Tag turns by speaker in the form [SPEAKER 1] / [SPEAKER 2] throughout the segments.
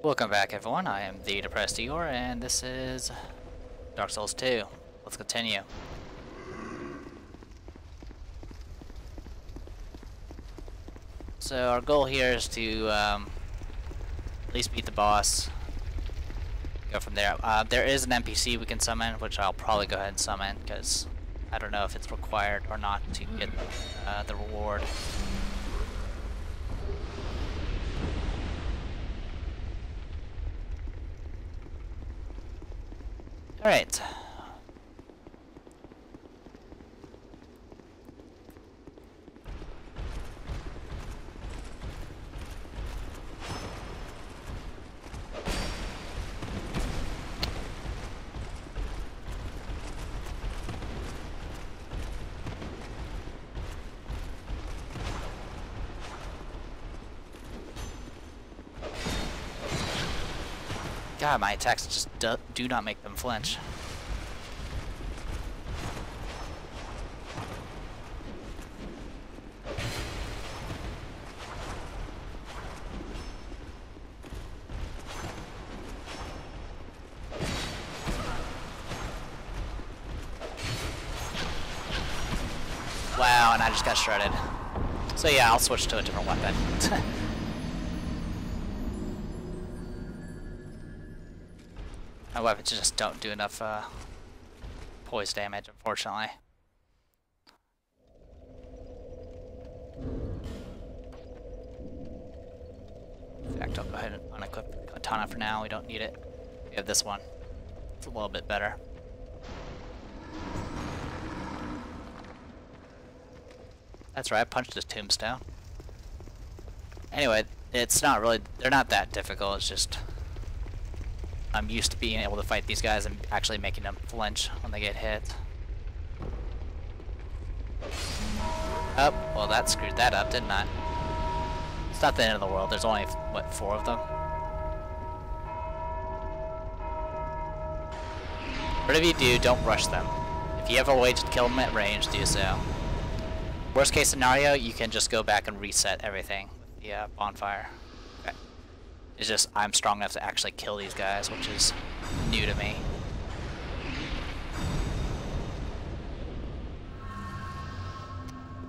[SPEAKER 1] Welcome back, everyone. I am the Depressed Eeyore, and this is Dark Souls 2. Let's continue. So our goal here is to at least beat the boss. Go from there. There is an NPC we can summon, which I'll probably go ahead and summon because I don't know if it's required or not to get the reward. Alright. God, my attacks just do not make them flinch. Wow, and I just got shredded. So yeah, I'll switch to a different weapon. My weapons just don't do enough poise damage, unfortunately. In fact, I'll go ahead and unequip the katana for now. We don't need it. We have this one. It's a little bit better. That's right, I punched his tombstone. Anyway, it's not really, they're not that difficult, it's just I'm used to being able to fight these guys and actually making them flinch when they get hit. Oh, well that screwed that up, didn't it? It's not the end of the world, there's only, what, 4 of them? Whatever you do, don't rush them. If you have a way to kill them at range, do so. Worst case scenario, you can just go back and reset everything with the bonfire. Okay. It's just, I'm strong enough to actually kill these guys, which is new to me.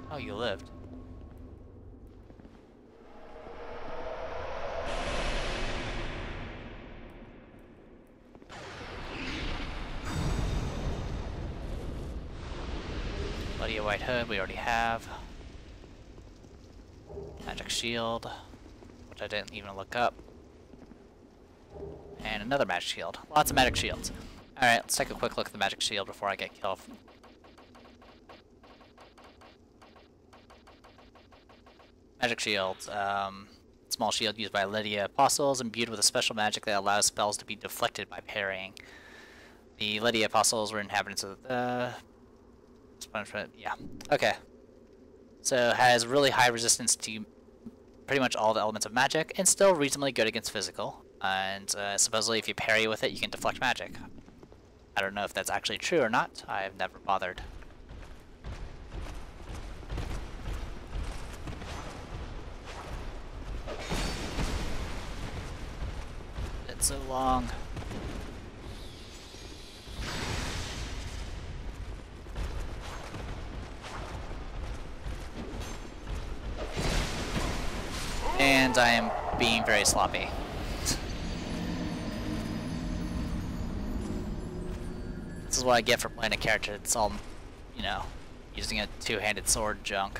[SPEAKER 1] Oh, you lived. Bloody White Hood, we already have. Magic Shield, which I didn't even look up. And another Magic Shield. Lots of Magic Shields. Alright, let's take a quick look at the Magic Shield before I get killed. Magic Shields. Small shield used by Lydia Apostles, imbued with a special magic that allows spells to be deflected by parrying. The Lydia Apostles were inhabitants of the... yeah. Okay. So has really high resistance to pretty much all the elements of magic, and still reasonably good against physical. And supposedly if you parry with it, you can deflect magic. I don't know if that's actually true or not. I've never bothered. It's so long. And I am being very sloppy. This is what I get for playing a character that's all, you know, using a two-handed sword junk.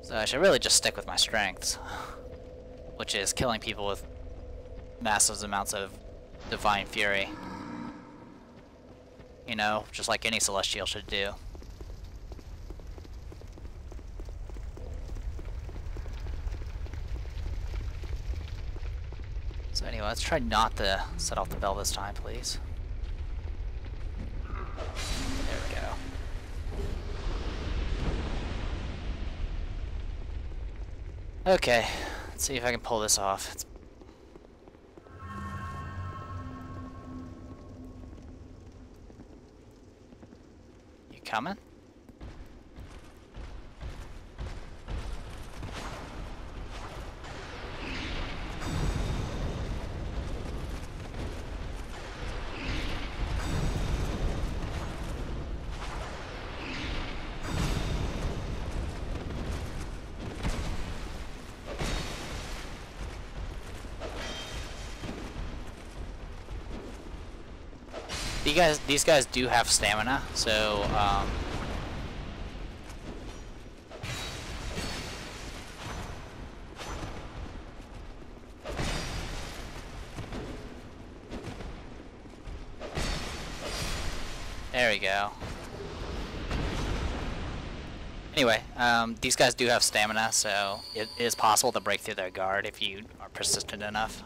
[SPEAKER 1] So I should really just stick with my strengths, which is killing people with massive amounts of divine fury. You know, just like any celestial should do. So anyway, let's try not to set off the bell this time, please. There we go. Okay, let's see if I can pull this off. You coming? These guys do have stamina, so there we go. Anyway, these guys do have stamina, so it is possible to break through their guard if you are persistent enough.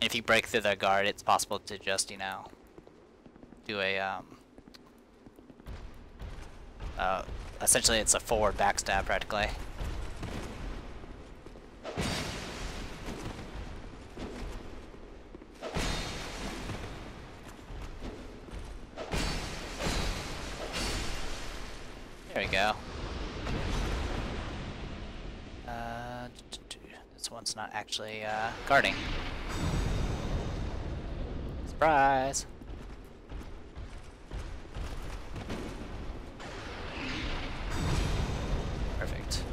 [SPEAKER 1] And if you break through their guard, it's possible to just, you know, do a, essentially it's a forward backstab, practically. There we go. This one's not actually, guarding. Surprise! Perfect.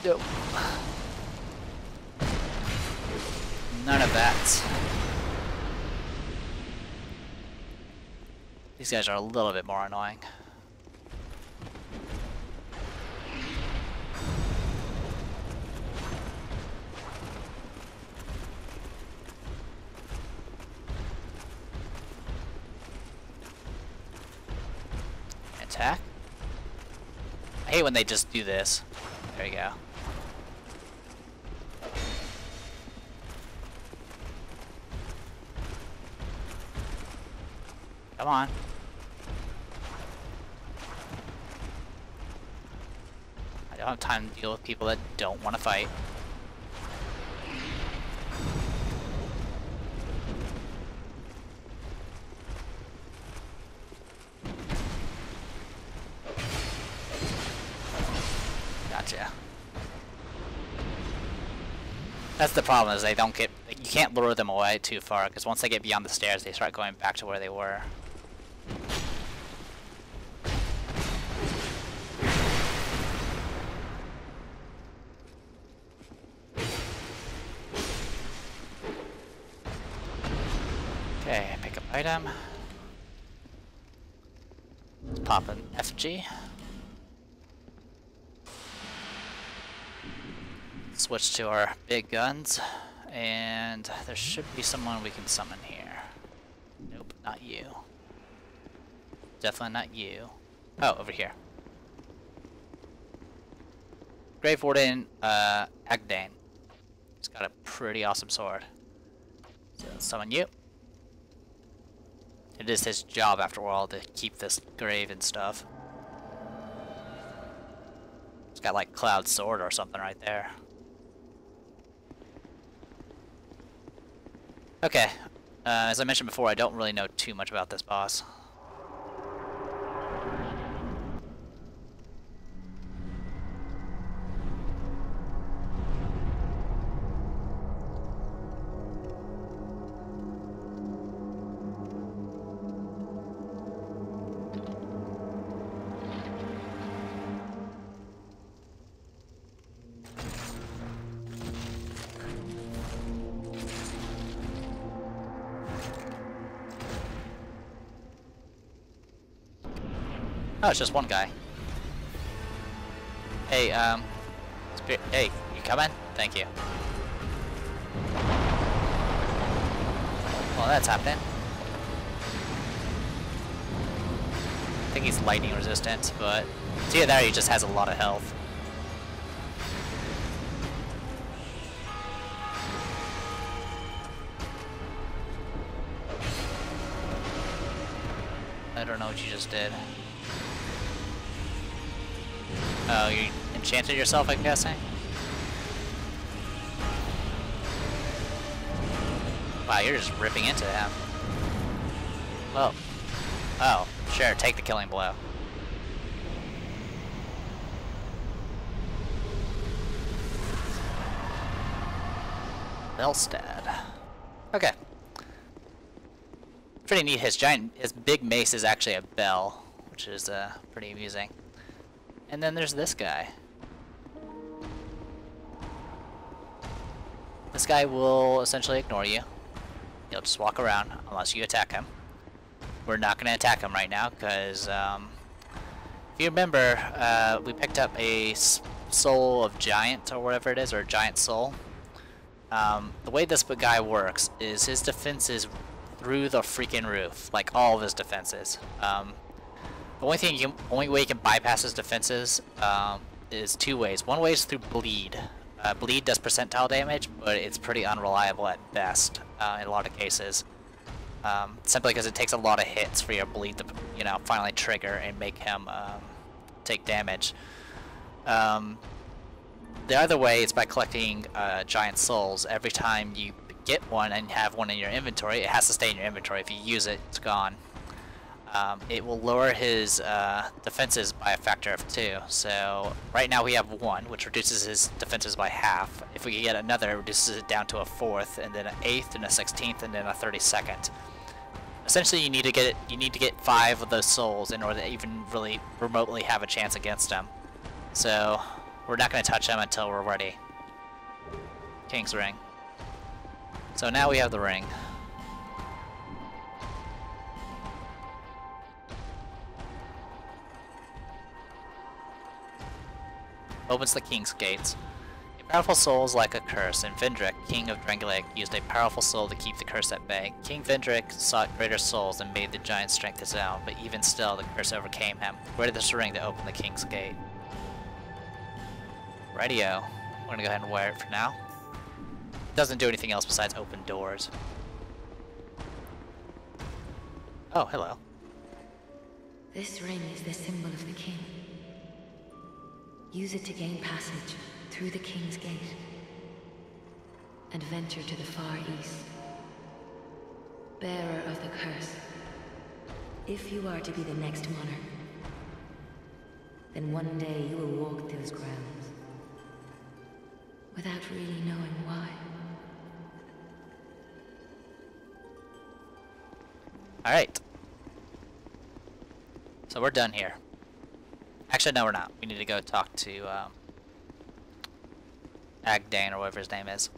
[SPEAKER 1] Nope. None of that. These guys are a little bit more annoying. Attack? I hate when they just do this. There you go. Come on. I don't have time to deal with people that don't want to fight. Gotcha. That's the problem, is they don't get... You can't lure them away too far, because once they get beyond the stairs, they start going back to where they were. Okay, pick up item. Let's pop an FG. Switch to our big guns, and there should be someone we can summon here. Nope, not you. Definitely not you. Oh, over here. Grave Warden Agdane. He's got a pretty awesome sword. So let's summon you. It is his job, after all, to keep this grave and stuff. He's got like Cloud Sword or something right there. Okay, as I mentioned before, I don't really know too much about this boss. Oh, it's just one guy. Hey, hey, you coming? Thank you. Well, that's happening. I think he's lightning resistant, but see there, he just has a lot of health. I don't know what you just did. Oh, you enchanted yourself, I'm guessing? Wow, you're just ripping into him. Well, oh, sure, take the killing blow. Velstadt. Okay. Pretty neat. His big mace is actually a bell, which is pretty amusing. And then there's this guy. This guy will essentially ignore you. He'll just walk around unless you attack him. We're not going to attack him right now because, if you remember, we picked up a soul of giant or whatever it is, or a giant soul. The way this guy works is his defense is through the freaking roof, like all of his defenses. The only way you can bypass his defenses is two ways. One way is through bleed. Bleed does percentile damage, but it's pretty unreliable at best in a lot of cases. Simply because it takes a lot of hits for your bleed to, finally trigger and make him take damage. The other way is by collecting giant souls. Every time you get one and have one in your inventory, it has to stay in your inventory. If you use it, it's gone. It will lower his defenses by a factor of 2. So right now we have 1, which reduces his defenses by half. If we get another, it reduces it down to a 4th, and then an 8th, and a 16th, and then a 32nd. Essentially, you need to get 5 of those souls in order to even really remotely have a chance against him. So we're not going to touch him until we're ready. King's Ring. So now we have the ring. Opens the King's Gates. A powerful soul is like a curse, and Vendrick, King of Drangleic, used a powerful soul to keep the curse at bay. King Vendrick sought greater souls and made the giant's strength his own, but even still, the curse overcame him. Where this ring to open the King's Gate? Radio. We're gonna go ahead and wear it for now. Doesn't do anything else besides open doors. Oh, hello.
[SPEAKER 2] This ring is the symbol of the king. Use it to gain passage through the King's Gate and venture to the far east. Bearer of the curse, if you are to be the next monarch, then one day you will walk those grounds without really knowing why.
[SPEAKER 1] Alright. So we're done here. Actually, no, we're not. We need to go talk to Agdane, or whatever his name is.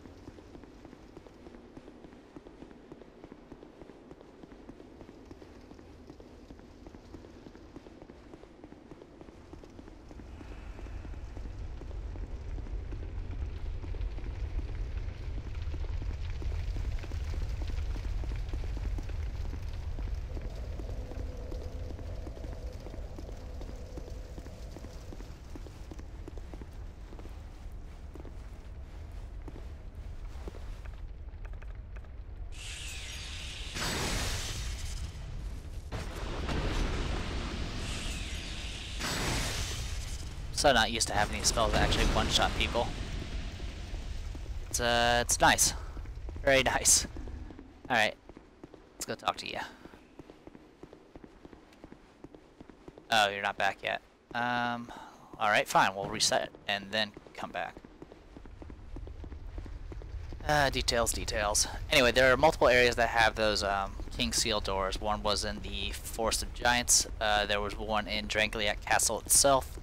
[SPEAKER 1] So not used to having these spells that actually one-shot people. It's nice. Very nice. Alright. Let's go talk to you. Oh, you're not back yet. Alright, fine. We'll reset and then come back. Details. Anyway, there are multiple areas that have those King Seal doors. One was in the Forest of Giants. There was one in Drangleic Castle itself.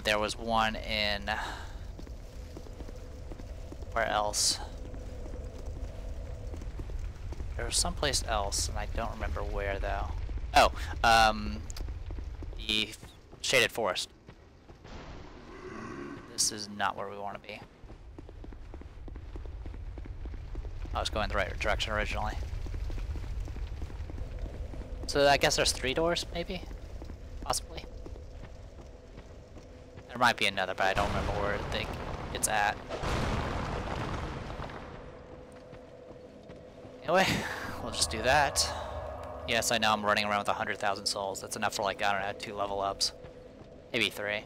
[SPEAKER 1] There was one in... where else? There was someplace else, and I don't remember where, though. Oh, the Shaded Forest. This is not where we want to be. I was going the right direction originally. So I guess there's 3 doors, maybe? Possibly. There might be another, but I don't remember where I think it's at. Anyway, we'll just do that. Yes, I know I'm running around with 100,000 souls. That's enough for, like, I don't know, 2 level ups. Maybe 3.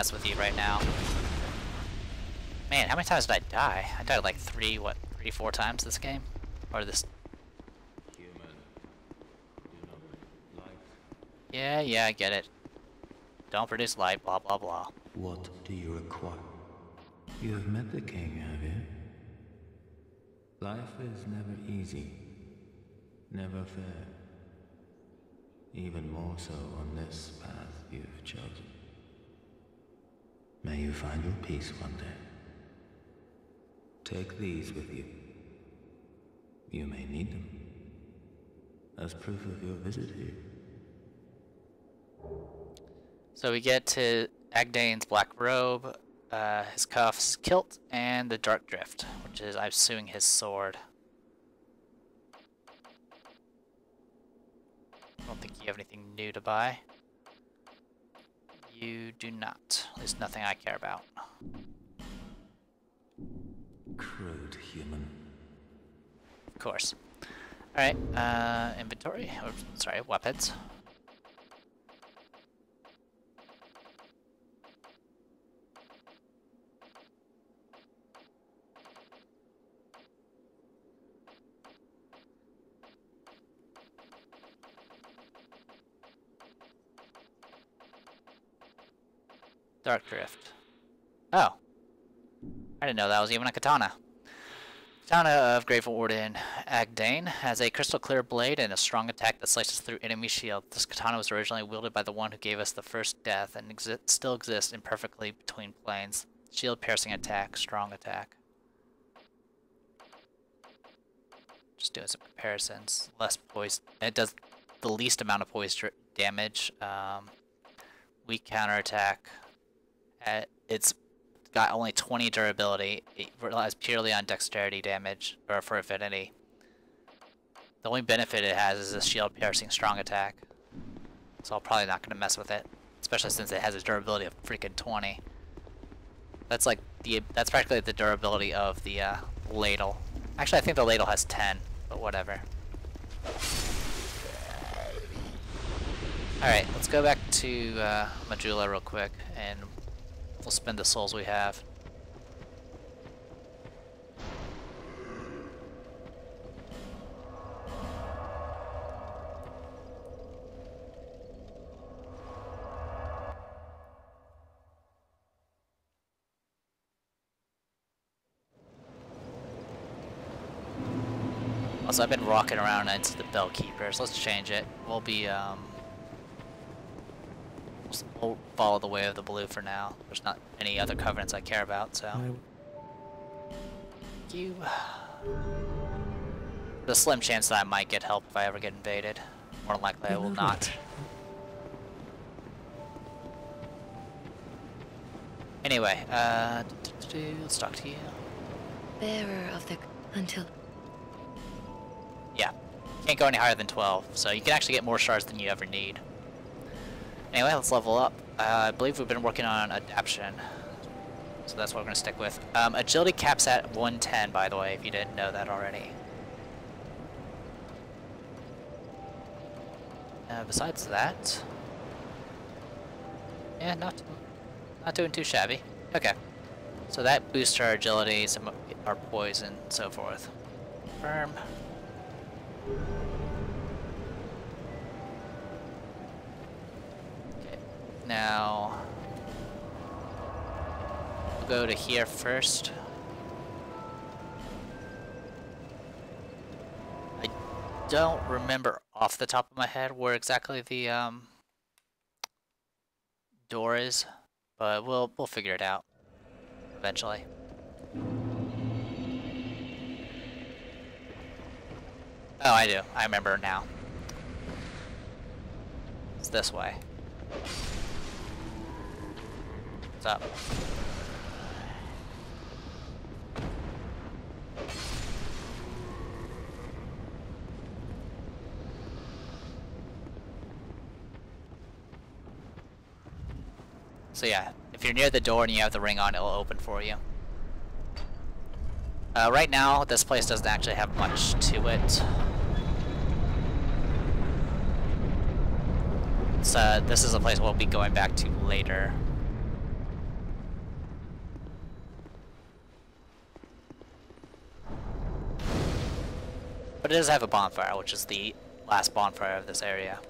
[SPEAKER 1] mess with you right now. Man, how many times did I die? I died like 3, 4 times this game? Or this... Yeah, I get it. Don't produce light, blah blah blah.
[SPEAKER 3] What do you require? You have met the king, have you? Life is never easy, never fair. Even more so on this path you've chosen. May you find your peace one day. Take these with you. You may need them as proof of your visit here.
[SPEAKER 1] So we get to Agdane's black robe, his cuffs, kilt, and the dark drift, which is, I'm assuming, his sword. I don't think you have anything new to buy. You do not. At least nothing I care about.
[SPEAKER 3] Crude human.
[SPEAKER 1] Of course. Alright, inventory. Or, sorry, weapons. Dark drift. Oh. I didn't know that was even a katana. Katana of Grateful Warden Agdane has a crystal clear blade and a strong attack that slices through enemy shield. This katana was originally wielded by the one who gave us the first death and still exists imperfectly between planes. Shield piercing attack, strong attack. Just doing some comparisons. Less poison. It does the least amount of poison damage. Weak counterattack. It's got only 20 durability. It relies purely on dexterity damage, or for affinity. The only benefit it has is a shield piercing strong attack. So I'm probably not going to mess with it, especially since it has a durability of freaking 20. That's like that's practically the durability of the ladle. Actually, I think the ladle has 10, but whatever. Alright, let's go back to Majula real quick, and we'll spend the souls we have. Also, I've been rocking around into the Bellkeepers. Let's change it. We'll be, we'll follow the way of the blue for now. There's not any other covenants I care about, so. The slim chance that I might get help if I ever get invaded. More than likely I will not. Anyway, let's talk to you.
[SPEAKER 2] Bearer of the... until...
[SPEAKER 1] Yeah, can't go any higher than 12, so you can actually get more shards than you ever need. Anyway, let's level up. I believe we've been working on adaption, so that's what we're going to stick with. Agility caps at 110, by the way, if you didn't know that already. Besides that, yeah, not doing too shabby. Okay, so that boosts our agility, our poison, and so forth. Firm. Okay, now we'll go to here first. I don't remember off the top of my head where exactly the door is, but we'll figure it out eventually. Oh, I do. I remember now. It's this way. What's up? So yeah, if you're near the door and you have the ring on, it'll open for you. Right now, this place doesn't actually have much to it. So this is a place we'll be going back to later. But it does have a bonfire, which is the last bonfire of this area.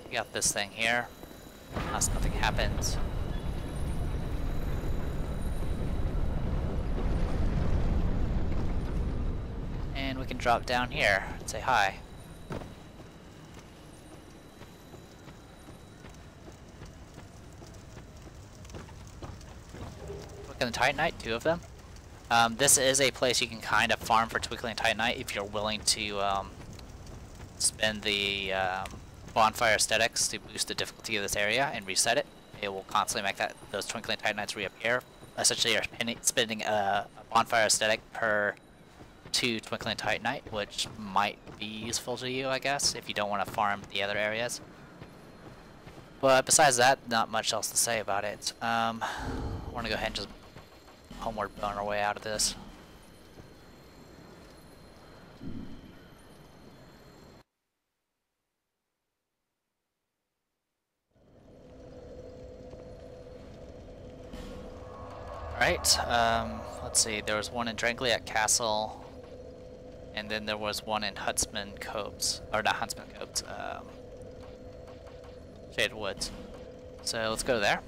[SPEAKER 1] We got this thing here, unless nothing happens. And we can drop down here and say hi. Look at the Titanite, 2 of them. This is a place you can kind of farm for Twinkling Titanite if you're willing to spend the bonfire aesthetics to boost the difficulty of this area and reset it. It will constantly make those Twinkling Titanites reappear. Essentially, you're spending a bonfire aesthetic per 2 Twinkling Titanite, which might be useful to you, I guess, if you don't want to farm the other areas. But besides that, not much else to say about it. I want to go ahead and just homeward bone our way out of this. Alright, let's see, there was one in Drangliat Castle, and then there was one in Huntsman Copes, or not Huntsman Copes, Shaded Woods. So let's go there.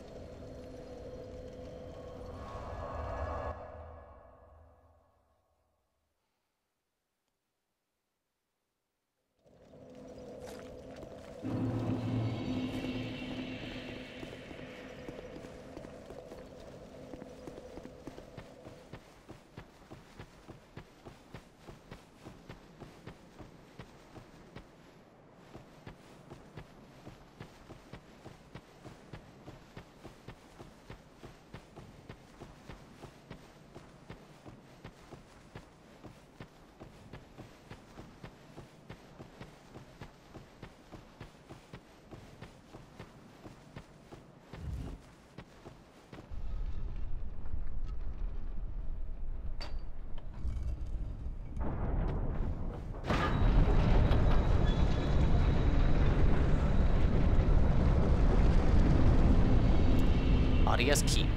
[SPEAKER 1] Claudia's Keep.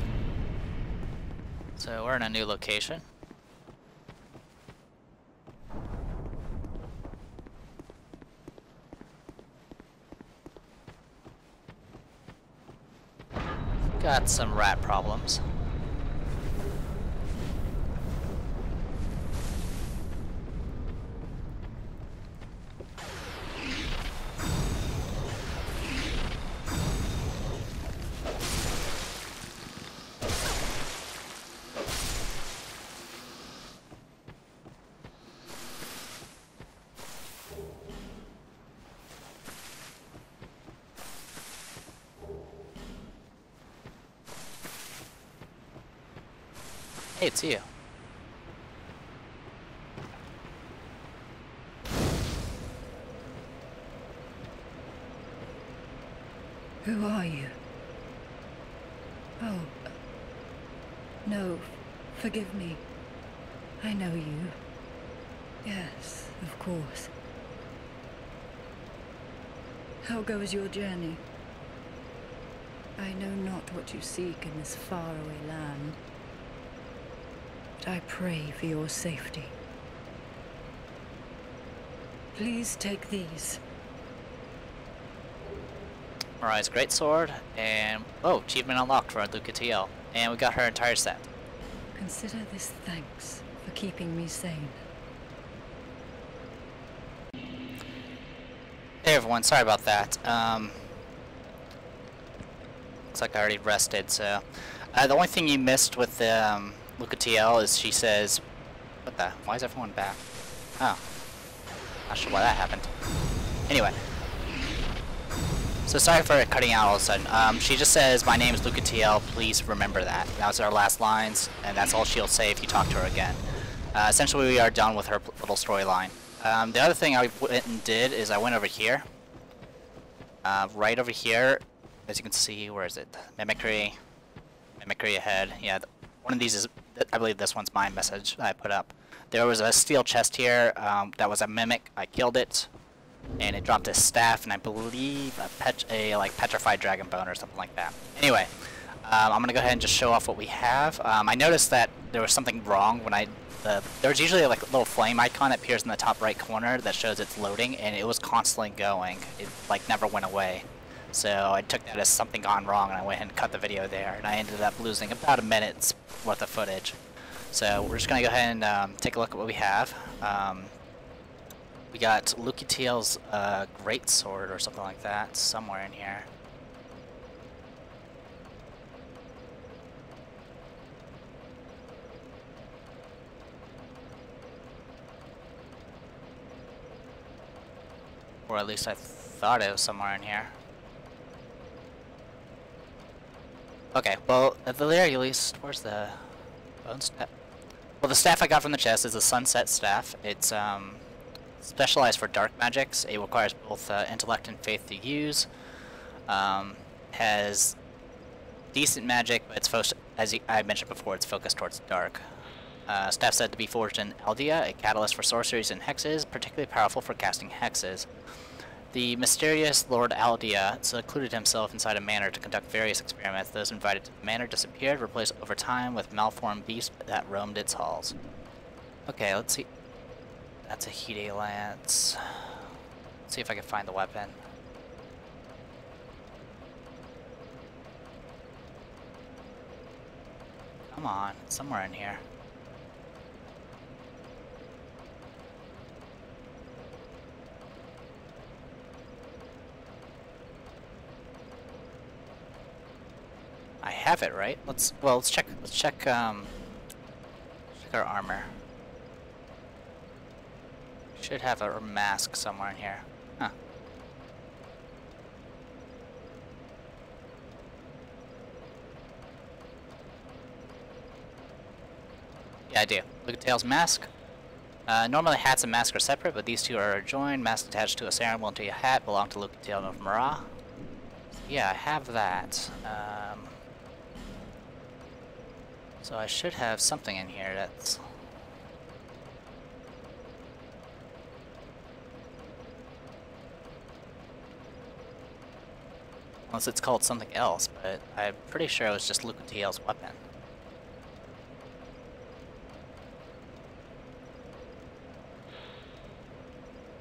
[SPEAKER 1] So we're in a new location. Got some rat problems. Hey, it's you.
[SPEAKER 4] Who are you? Oh, no, forgive me. I know you. Yes, of course. How goes your journey? I know not what you seek in this faraway land, but I pray for your safety. Please take these.
[SPEAKER 1] Mariah's greatsword, and oh, achievement unlocked for Lucatiel, and we got her entire set.
[SPEAKER 4] Consider this thanks for keeping me sane.
[SPEAKER 1] Hey everyone, sorry about that. Looks like I already rested, so... the only thing you missed with Lucatiel is she says... What the? Why is everyone back? Oh. Not sure why that happened. Anyway. So sorry for cutting out all of a sudden. She just says, my name is Lucatiel, please remember that. That was our last lines, and that's all she'll say if you talk to her again. Essentially we are done with her little storyline. The other thing I went and did is I went over here. Right over here, as you can see, where is it? Mimicry. Mimicry ahead. Yeah, one of these is, I believe this one's my message that I put up. There was a steel chest here that was a mimic. I killed it, and it dropped a staff, and I believe a like petrified dragon bone or something like that. Anyway, I'm gonna go ahead and just show off what we have. I noticed that there was something wrong when there was usually like a little flame icon that appears in the top right corner that shows it's loading, and it was constantly going. It like never went away. So I took that as something gone wrong, and I went and cut the video there, and I ended up losing about a minute's worth of footage. So we're just gonna go ahead and take a look at what we have. We got Lucatiel's great sword or something like that somewhere in here. Or at least I thought it was somewhere in here. Okay, well, at the very least, where's the bone staff? Well, the staff I got from the chest is a sunset staff. It's specialized for dark magics. It requires both intellect and faith to use. Has decent magic, but it's as I mentioned before, it's focused towards dark. Staff said to be forged in Aldea, a catalyst for sorceries and hexes, particularly powerful for casting hexes. The mysterious Lord Aldea secluded himself inside a manor to conduct various experiments. Those invited to the manor disappeared, replaced over time with malformed beasts that roamed its halls. Okay, let's see. That's a Hide lance. Let's see if I can find the weapon. Come on, it's somewhere in here. I have it, right? Let's check our armor. Should have a mask somewhere in here. Huh. Yeah, I do. Lucatiel's mask. Normally hats and masks are separate, but these two are joined. Mask attached to a ceremonial to a hat belong to Lucatiel of Mara. So yeah, I have that. So I should have something in here that's... Unless it's called something else, but I'm pretty sure it was just Lucatiel's weapon.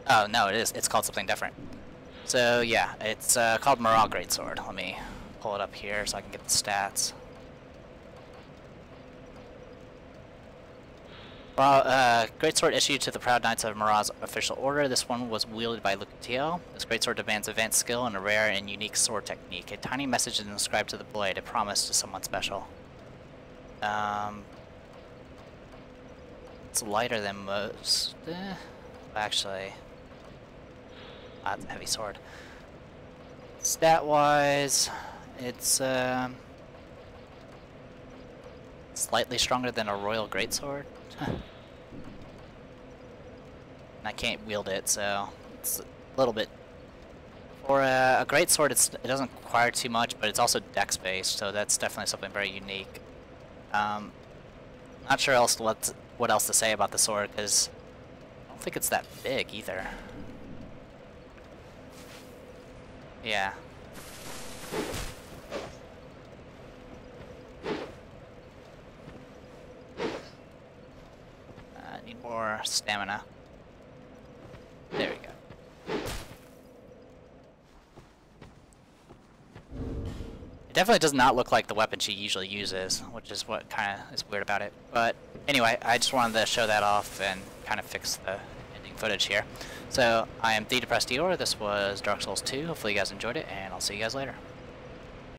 [SPEAKER 1] Oh, no, it is. It's called something different. So, yeah, it's called Mara Greatsword. Let me pull it up here so I can get the stats. Well, Greatsword issued to the Proud Knights of Mara's official order. This one was wielded by Lucatiel. This Greatsword demands advanced skill and a rare and unique sword technique. A tiny message is inscribed to the blade, a promise to someone special. It's lighter than most. Actually, it's a heavy sword. Stat-wise, it's slightly stronger than a Royal Greatsword. I can't wield it, so it's a little bit. For a greatsword, it doesn't require too much, but it's also dex-based, so that's definitely something very unique. Not sure what else to say about the sword, because I don't think it's that big either. Yeah. Need more stamina. There we go. It definitely does not look like the weapon she usually uses, which is what kind of is weird about it. But anyway, I just wanted to show that off and kind of fix the ending footage here. So I am The Depressed Eeyore. This was Dark Souls 2. Hopefully you guys enjoyed it, and I'll see you guys later.